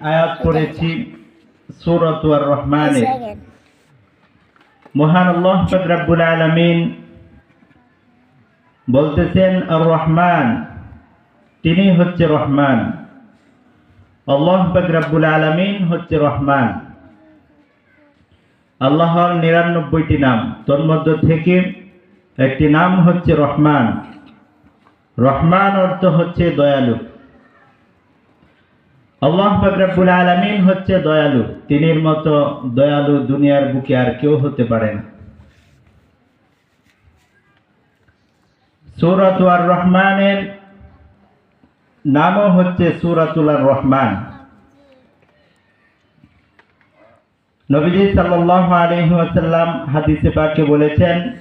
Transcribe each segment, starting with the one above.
আয়াত পড়েছি সূরাত আর-রহমানের। মহান আল্লাহ পাক রব্বুল আলামিন বলতেছেন আর-রহমান, তিনি হচ্ছে রহমান। আল্লাহ পাক রব্বুল আলামিন হচ্ছে রহমান। আল্লাহর ৯৯টি নাম, তোর মধ্য থেকে একটি নাম হচ্ছে রহমান। রহমান অর্থ হচ্ছে দয়ালু। আল্লাহ পাক রব্বুল আলামিন হচ্ছে দয়ালু। তিনির মতো দয়ালু দুনিয়ার বুকে আর কেউ হতে পারে না। সূরাত আর-রহমানের নামও হচ্ছে সূরাতুল আর-রহমান। নবীজি সাল্লাল্লাহু আলাইহি ওয়াসাল্লাম হাদিসে পাকে বলেছেন,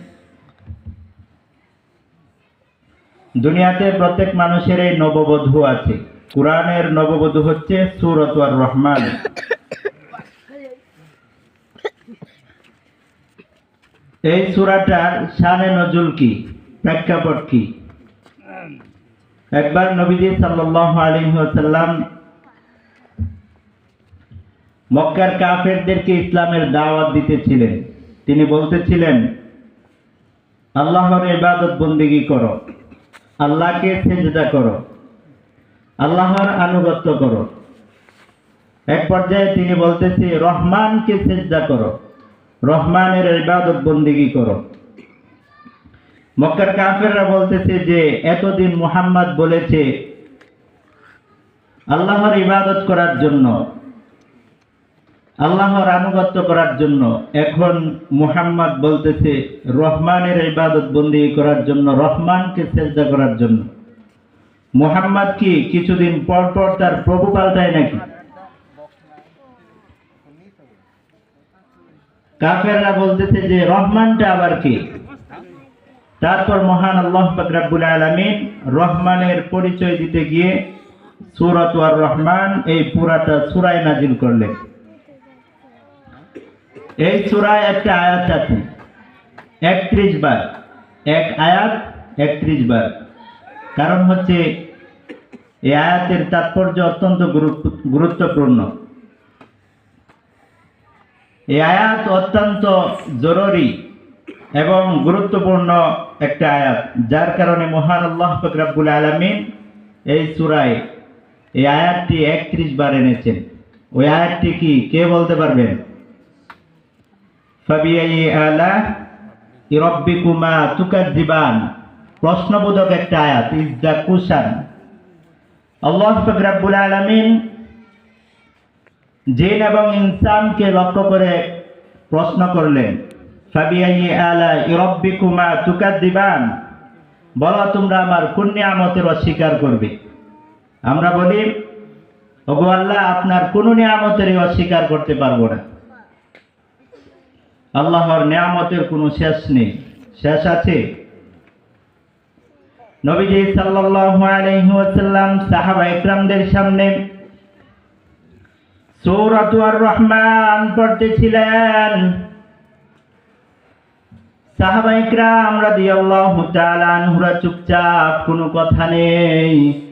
দুনিয়াতে প্রত্যেক মানুষের এই নববধূ আছে। কুরআনের নববধূ হচ্ছে সূরাত আর-রহমান। এই সূরাটার শানে নজুল কি, প্রেক্ষাপট কি? একবার নবীজি সাল্লাল্লাহু আলাইহি ওয়াসাল্লাম মক্কার কাফেরদেরকে ইসলামের দাওয়াত দিতেছিলেন। তিনি বলতেছিলেন, আল্লাহর ইবাদত বন্দেগী করো, আল্লাহকে সিজদা করো, আল্লাহর আনুগত্য করো। এক পর্যায়ে তিনি বলতেছে, রহমানকে সিজদা করো, রহমানের ইবাদত বন্দেগী করো। মক্কার কাফেররা বলতেছে যে এতদিন মুহাম্মদ বলেছে আল্লাহর ইবাদত করার জন্য, আল্লাহর আনুগত্য করার জন্য, এখন মুহাম্মদ বলতেছে রহমানের ইবাদত বন্দেগী করার জন্য, রহমানকে সিজদা করার জন্য। মুহাম্মদ কি কিছুদিন পর পর তার প্রভু পাল্টায় নাকি? কাফেররা বলতেছে যে রহমানটা আবার কি? তারপর মহান আল্লাহ পাক রব্বুল আলামিন রহমানের পরিচয় দিতে গিয়ে সূরাত আর-রহমান এই পুরাটা সূরায় নাজিল করলেন। এই সূরায় একটা আয়াত আছে ৩১ বার, এক আয়াত ৩১ বার। কারণ হচ্ছে এই আয়াতের তাৎপর্য অত্যন্ত গুরুত্বপূর্ণ। এই আয়াত অত্যন্ত জরুরি এবং গুরুত্বপূর্ণ একটা আয়াত, যার কারণে মহান আল্লাহ পাক রব্বুল আলামিন এই সূরায় এই আয়াতটি ৩১ বার এনেছেন। ওই আয়াতটি কি, কে বলতে পারবেন? ফাবিআইয়ি আলা'i রাব্বিকুমা তুকাজ্জিবান, প্রশ্নবোধক একটা আয়াত, ইজ দ্য কোশ্চেন। আল্লাহ পাক রব্বুল আলামিন জিন এবং ইনসানকে লক্ষ্য করে প্রশ্ন করলেন, ফাবিআইয়ি আলা'i রাব্বিকুমা তুকাজ্জিবান, বলো তোমরা আমার কোন নিয়ামতের অস্বীকার করবে? আমরা বলি, ওগো আল্লাহ, আপনার কোন নিয়ামতেরই অস্বীকার করতে পারবো না। আল্লাহর নিয়ামতের কোনো শেষ নেই। শেষ আছে? নবীজি সাল্লাল্লাহু আলাইহি ওয়াসাল্লাম সাহাবা ইকরামদের সামনে সূরাত আর-রহমান পড়তেছিলেন। সাহাবা ইকরাম রাদিয়াল্লাহু তাআলা আনহুরা চুপচাপ, কোনো কথা নেই।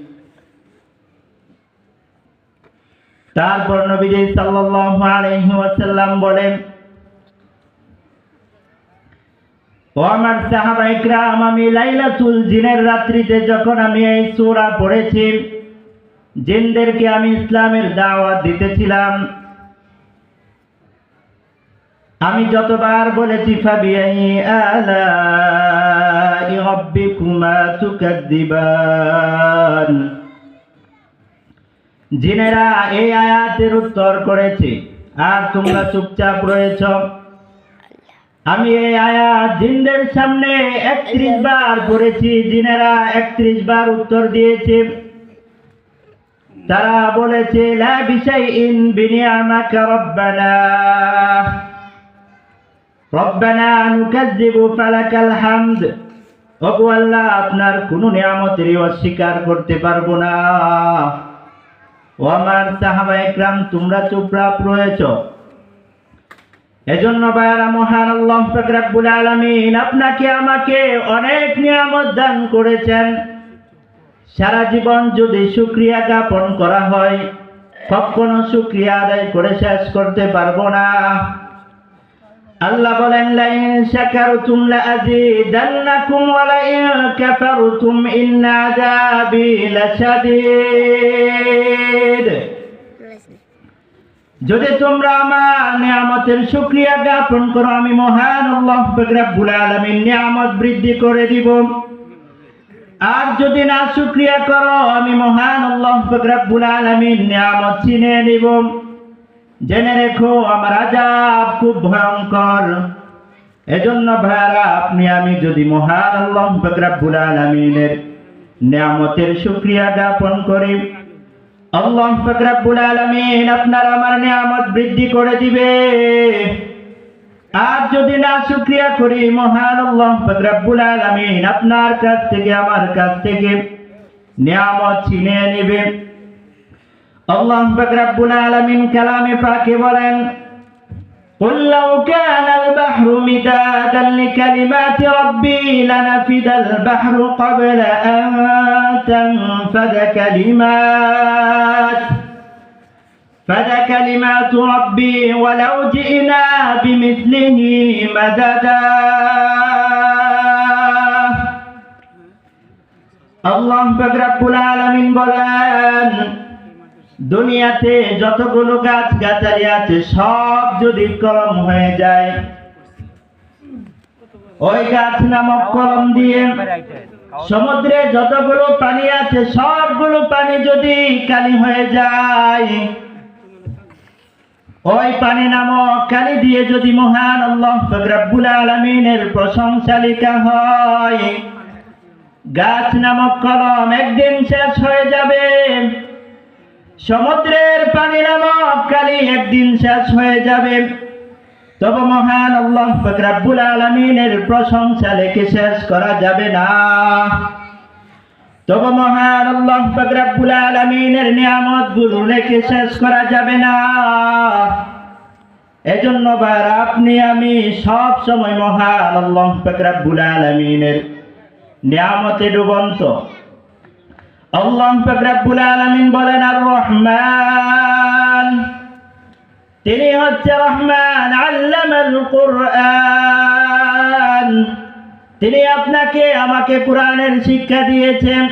তারপর নবীজি সাল্লাল্লাহু আলাইহি ওয়াসাল্লাম বলেন, ও আমার সাহাবা ইকরাম, আমি লাইলাতুল জিনের রাত্রিতে যখন আমি এই সূরা পড়েছি, জিনদেরকে আমি ইসলামের দাওয়াত দিতেছিলাম, আমি যতবার বলেছি ফাবিআইয়ি আলা'i রাব্বিকুমা তুকাজ্জিবান, জিনেরা এই আয়াতের উত্তর করেছে, আর তোমরা চুপচাপ রয়েছ। আমি এই আয়াত জিনদের সামনে ৩১ বার পড়েছি, জিনেরা ৩১ বার উত্তর দিয়েছে। তারা বলেছে, লা বিশাইইন বিনিআমাকা রব্বানা রব্বানা নুকাজ্জিবু ফালাকাল হামদ, ওগো আল্লাহ, আপনার কোনো নিয়ামতেরই অস্বীকার করতে পারবো না। ও আমার সাহাবা ইকরাম, তোমরা চুপচাপ রয়েছ। এজন্য ভাইয়ারা, মহান আল্লাহ পাক রব্বুল আলামিন আপনাকে আমাকে অনেক নিয়ামত দান করেছেন। সারা জীবন যদি শুকরিয়া জ্ঞাপন করা হয়, কখনো শুকরিয়া আদায় করে শেষ করতে পারবো না। আল্লাহ বলেন, লাইন শাকারতুম লাযীদান্নাকুম ওয়া লাইন কাফারতুম ইন্না আযাবি লাশাদীদ। যদি তোমরা আমার নিয়ামতের শুকরিয়া জ্ঞাপন করো, আমি মহান আল্লাহ পাক রব্বুল আলামিন নিয়ামত বৃদ্ধি করে দিব। আর যদি না শুকরিয়া করো, আমি মহান আল্লাহ পাক রব্বুল আলামিন নিয়ামত ছিনিয়ে নিব। জেনে রেখো আমার আযাব খুব ভয়ঙ্কর। এজন্য ভাইরা, আপনি আমি যদি মহান আল্লাহ পাক রব্বুল আলামিনের নিয়ামতের শুকরিয়া জ্ঞাপন করি, আল্লাহ পাক রব্বুল আলামিন আপনার আমার নিয়ামত বৃদ্ধি করে দিবে। আর যদি না শুকরিয়া করি, মহান আল্লাহ পাক রব্বুল আলামিন আপনার কাছ থেকে আমার কাছ থেকে নিয়ামত ছিনিয়ে নেবে। আল্লাহ পাক রব্বুল আলামিন কালামে পাকে বলেন, قل لو كان البحر مدادا لكلمات ربي لنفد البحر قبل أن تنفد كلمات ربي ولو جئنا بمثله مددا। আল্লাহ পাক রব্বুল আলামিন বলেন, দুনিয়াতে যতগুলো গাছ গাছালি আছে সব যদি কলম হয়ে যায়, ওই গাছ নামক কলম দিয়ে সমুদ্রে যতগুলো পানি আছে সবগুলো পানি যদি কালি হয়ে যায়, ওই পানি নামক কালি দিয়ে যদি মহান আল্লাহ পাক রব্বুল আলামিনের প্রশংসা লেখা হয়, গাছ নামক কলম একদিন শেষ হয়ে যাবে। সমুদ্রের পানি নামক কালি একদিন শেষ হয়ে যাবে। তবে মহান আল্লাহ পাক রব্বুল আলামিনের প্রশংসা লেখে শেষ করা যাবে না। তবে মহান আল্লাহ পাক রব্বুল আলামিনের নিয়ামতগুলো লেখে শেষ করা যাবে না। এজন্য ভাইরা, আপনি আমি সব সময় মহান আল্লাহ পাক রব্বুল আলামিনের নিয়ামতে ডুবন্ত। আল্লাহ পাক রব্বুল আলামিন বলেন, আর রহমান, তিনি হচ্ছে রহমান, আল্লামাল কুরআন, তিনি আপনাকে আমাকে কোরআনের শিক্ষা দিয়েছেন।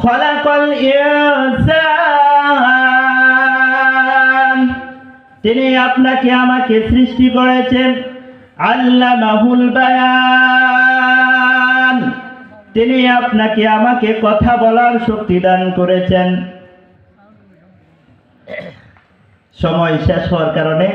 খলাকাল ইনসান, তিনি আপনাকে আমাকে সৃষ্টি করেছেন। আল্লামাহুল বায়ান, তিনি আপনাকে আমাকে কথা বলার শক্তি দান করেছেন। সময় শেষ হওয়ার কারণে